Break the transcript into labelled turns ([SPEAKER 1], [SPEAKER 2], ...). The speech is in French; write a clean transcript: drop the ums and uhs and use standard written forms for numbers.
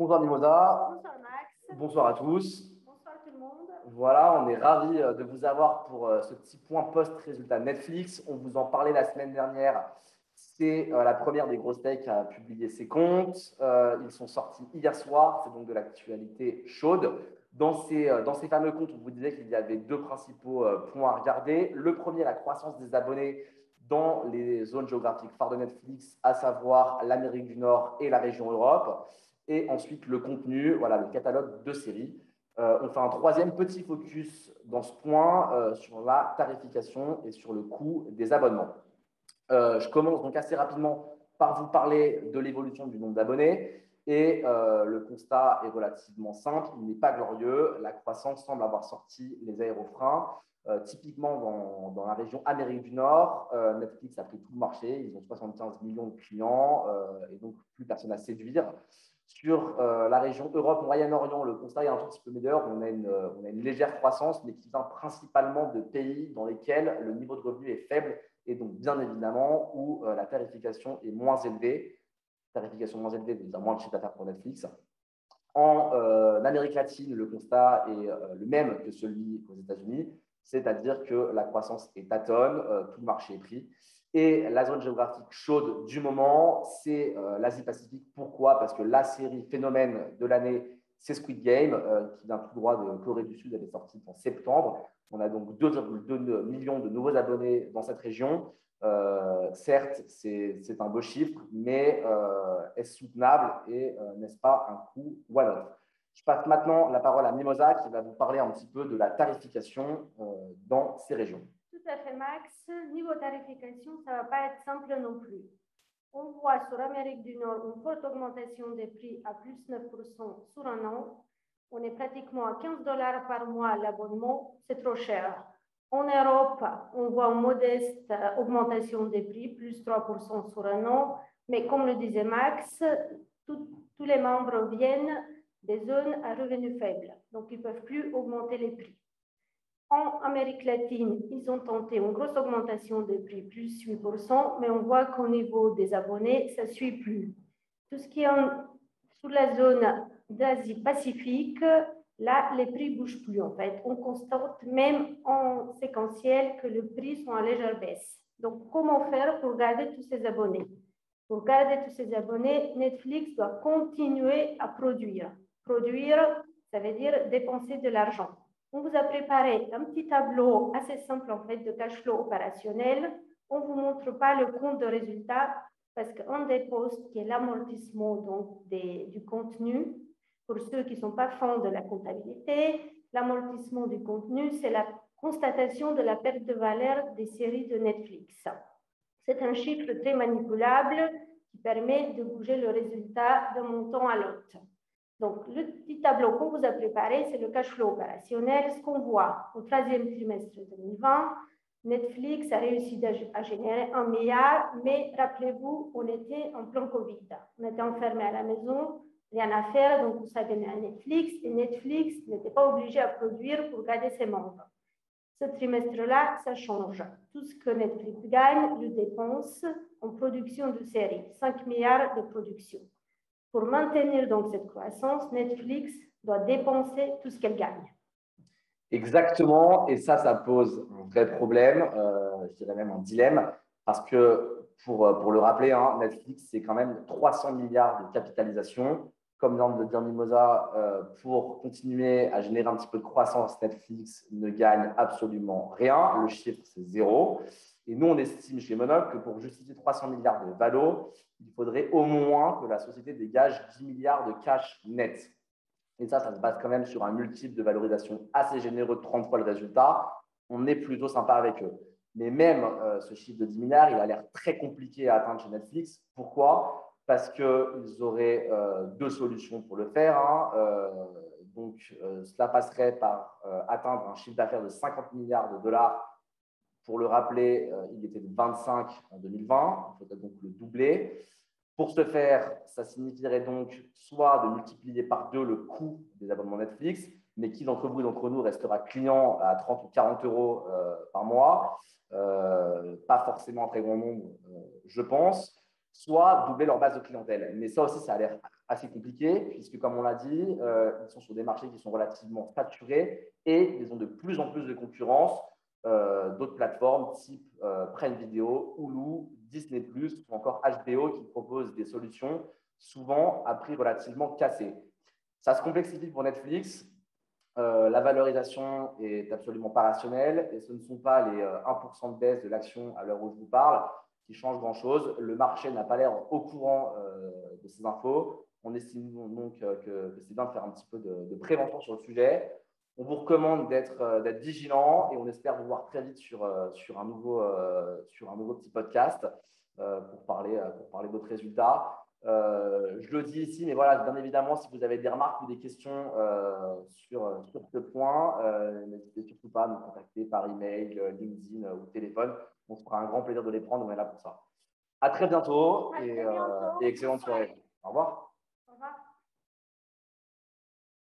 [SPEAKER 1] Bonsoir Mimosa,
[SPEAKER 2] Bonsoir Max.
[SPEAKER 1] bonsoir à tous.
[SPEAKER 2] Bonsoir tout le monde.
[SPEAKER 1] Voilà, on est ravis de vous avoir pour ce petit point post-résultat Netflix. On vous en parlait la semaine dernière. C'est la première des grosses tech à publier ses comptes. Ils sont sortis hier soir, c'est donc de l'actualité chaude. Dans ces fameux comptes, on vous disait qu'il y avait deux principaux points à regarder. Le premier, la croissance des abonnés dans les zones géographiques phares de Netflix, à savoir l'Amérique du Nord et la région Europe. Et ensuite, le contenu, voilà, le catalogue de séries. On fait un troisième petit focus dans ce point sur la tarification et sur le coût des abonnements. Je commence donc assez rapidement par vous parler de l'évolution du nombre d'abonnés. Et le constat est relativement simple, il n'est pas glorieux. La croissance semble avoir sorti les aérofreins. Typiquement dans la région Amérique du Nord, Netflix a pris tout le marché, ils ont 75 millions de clients et donc plus personne à séduire. Sur la région Europe-Moyen-Orient, le constat est un tout petit peu meilleur. On a une légère croissance, mais qui vient principalement de pays dans lesquels le niveau de revenu est faible et donc bien évidemment où la tarification est moins élevée. Tarification moins élevée veut dire moins de chiffre d'affaires pour Netflix. En Amérique latine, le constat est le même que celui aux États-Unis, c'est-à-dire que la croissance est tâtonne, tout le marché est pris. Et la zone géographique chaude du moment, c'est l'Asie-Pacifique. Pourquoi? Parce que la série phénomène de l'année, c'est Squid Game, qui vient tout droit de Corée du Sud, elle est sortie en septembre. On a donc 2,2 millions de nouveaux abonnés dans cette région. Certes, c'est un beau chiffre, mais est-ce soutenable et n'est-ce pas un coût one-off? Je passe maintenant la parole à Mimosa qui va vous parler un petit peu de la tarification dans ces régions.
[SPEAKER 2] Tout à fait Max. Niveau tarification, ça ne va pas être simple non plus. On voit sur l'Amérique du Nord une forte augmentation des prix à plus 9% sur un an. On est pratiquement à 15 $ par mois l'abonnement, c'est trop cher. En Europe, on voit une modeste augmentation des prix, plus 3% sur un an. Mais comme le disait Max, tous les membres viennent des zones à revenus faibles. Donc, ils ne peuvent plus augmenter les prix. En Amérique latine, ils ont tenté une grosse augmentation des prix, plus 8%, mais on voit qu'au niveau des abonnés, ça ne suit plus. Tout ce qui est sur la zone d'Asie-Pacifique, là, les prix ne bougent plus en fait. On constate même en séquentiel que les prix sont en légère baisse. Donc, comment faire pour garder tous ces abonnés? Pour garder tous ces abonnés, Netflix doit continuer à produire. Produire, ça veut dire dépenser de l'argent. On vous a préparé un petit tableau assez simple en fait de cash flow opérationnel. On ne vous montre pas le compte de résultat parce qu'un des postes qui est l'amortissement donc du contenu, pour ceux qui ne sont pas fans de la comptabilité, l'amortissement du contenu, c'est la constatation de la perte de valeur des séries de Netflix. C'est un chiffre très manipulable qui permet de bouger le résultat d'un montant à l'autre. Donc, le petit tableau qu'on vous a préparé, c'est le cash flow opérationnel. Ce qu'on voit au troisième trimestre 2020, Netflix a réussi à générer 1 milliard, mais rappelez-vous, on était en plein Covid. On était enfermés à la maison, rien à faire, donc on s'abonnait à Netflix, et Netflix n'était pas obligé à produire pour garder ses membres. Ce trimestre-là, ça change. Tout ce que Netflix gagne, le dépense en production de séries, 5 milliards de production. Pour maintenir donc cette croissance, Netflix doit dépenser tout ce qu'elle gagne.
[SPEAKER 1] Exactement, et ça pose un vrai problème, je dirais même un dilemme, parce que pour le rappeler, hein, Netflix, c'est quand même 300 milliards de capitalisation. Comme vient de le dire Mimosa, pour continuer à générer un petit peu de croissance, Netflix ne gagne absolument rien. Le chiffre, c'est zéro. Et nous, on estime chez Monocle que pour justifier 300 milliards de valo, il faudrait au moins que la société dégage 10 milliards de cash net. Et ça se base quand même sur un multiple de valorisation assez généreux de 30 fois le résultat. On est plutôt sympa avec eux. Mais même ce chiffre de 10 milliards, il a l'air très compliqué à atteindre chez Netflix. Pourquoi? Parce qu'ils auraient deux solutions pour le faire. Cela passerait par atteindre un chiffre d'affaires de 50 milliards de dollars. Pour le rappeler, il était de 25 en 2020. Il faudrait donc le doubler. Pour ce faire, ça signifierait donc soit de multiplier par 2 le coût des abonnements Netflix, mais qui d'entre vous et d'entre nous restera client à 30 ou 40 euros par mois, pas forcément un très grand nombre, je pense, soit doubler leur base de clientèle. Mais ça aussi, ça a l'air assez compliqué, puisque comme on l'a dit, ils sont sur des marchés qui sont relativement saturés et ils ont de plus en plus de concurrence d'autres plateformes type Prime Video, Hulu, Disney+, ou encore HBO qui proposent des solutions souvent à prix relativement cassés. Ça se complexifie pour Netflix. La valorisation est absolument pas rationnelle et ce ne sont pas les 1% de baisse de l'action à l'heure où je vous parle qui changent grand-chose. Le marché n'a pas l'air au courant de ces infos. On estime donc que c'est bien de faire un petit peu de prévention sur le sujet. On vous recommande d'être vigilant et on espère vous voir très vite sur un nouveau petit podcast pour parler de votre résultat. Je le dis ici, mais voilà, bien évidemment, si vous avez des remarques ou des questions sur ce point, n'hésitez surtout pas à nous contacter par email, LinkedIn ou téléphone. On se fera un grand plaisir de les prendre, on est là pour ça. À très bientôt et excellente soirée. Au revoir.